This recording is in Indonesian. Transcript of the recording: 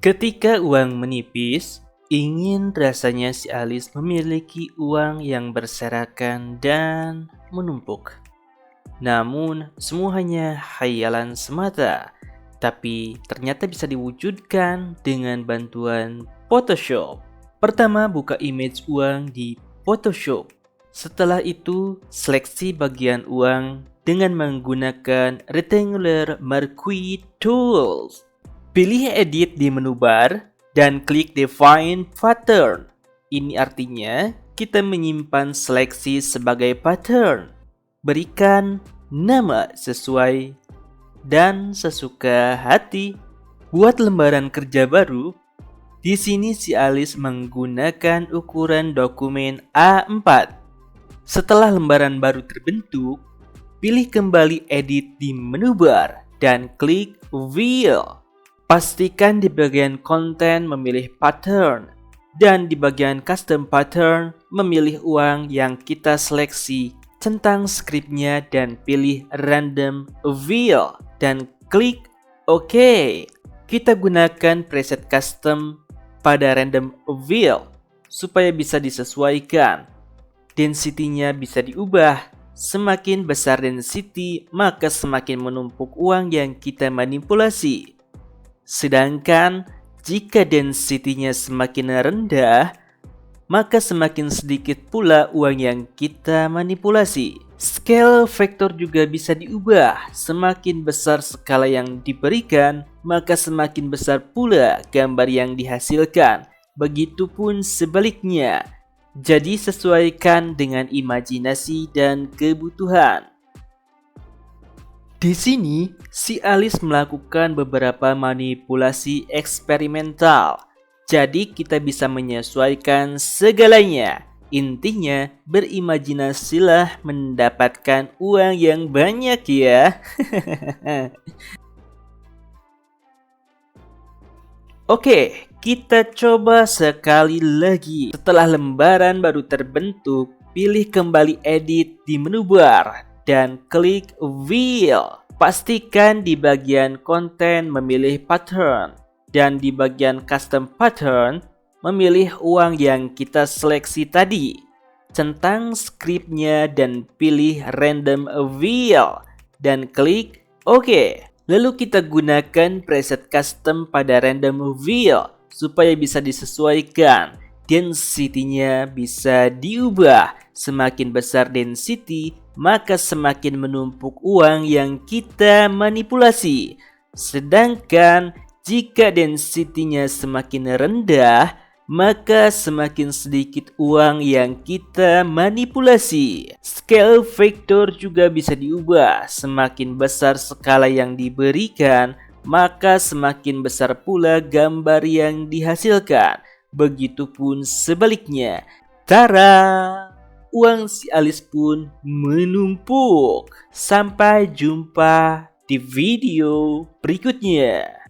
Ketika uang menipis, ingin rasanya si Alice memiliki uang yang berserakan dan menumpuk. Namun, semua hanya khayalan semata, tapi ternyata bisa diwujudkan dengan bantuan Photoshop. Pertama, buka image uang di Photoshop. Setelah itu, seleksi bagian uang dengan menggunakan Rectangular Marquee Tools. Pilih Edit di menu bar dan klik Define Pattern. Ini artinya kita menyimpan seleksi sebagai pattern. Berikan nama sesuai dan sesuka hati. Buat lembaran kerja baru, di sini si Alice menggunakan ukuran dokumen A4. Setelah lembaran baru terbentuk, pilih kembali Edit di menu bar dan klik View. Pastikan di bagian konten memilih pattern dan di bagian custom pattern memilih uang yang kita seleksi. Centang skripnya dan pilih random wheel dan klik OK. Kita gunakan preset custom pada random wheel supaya bisa disesuaikan. Density-nya bisa diubah. Semakin besar density, maka semakin menumpuk uang yang kita manipulasi. Sedangkan jika density-nya semakin rendah, maka semakin sedikit pula uang yang kita manipulasi. Scale factor juga bisa diubah. Semakin besar skala yang diberikan, maka semakin besar pula gambar yang dihasilkan. Begitupun sebaliknya. Jadi sesuaikan dengan imajinasi dan kebutuhan. Di sini, si Alice melakukan beberapa manipulasi eksperimental. Jadi kita bisa menyesuaikan segalanya. Intinya, berimajinasilah mendapatkan uang yang banyak ya. Oke, kita coba sekali lagi. Setelah lembaran baru terbentuk, pilih kembali Edit di menu bar dan klik Wheel. Pastikan di bagian konten memilih pattern dan di bagian custom pattern memilih uang yang kita seleksi tadi. Centang skripnya dan pilih random wheel dan klik OK. Lalu kita gunakan preset custom pada random wheel supaya bisa disesuaikan. Density-nya bisa diubah. Semakin besar density, maka semakin menumpuk uang yang kita manipulasi. Sedangkan jika density-nya semakin rendah, maka semakin sedikit uang yang kita manipulasi. Scale factor juga bisa diubah. Semakin besar skala yang diberikan, maka semakin besar pula gambar yang dihasilkan. Begitupun sebaliknya. Tara! Uang si Alice pun menumpuk. Sampai jumpa di video berikutnya.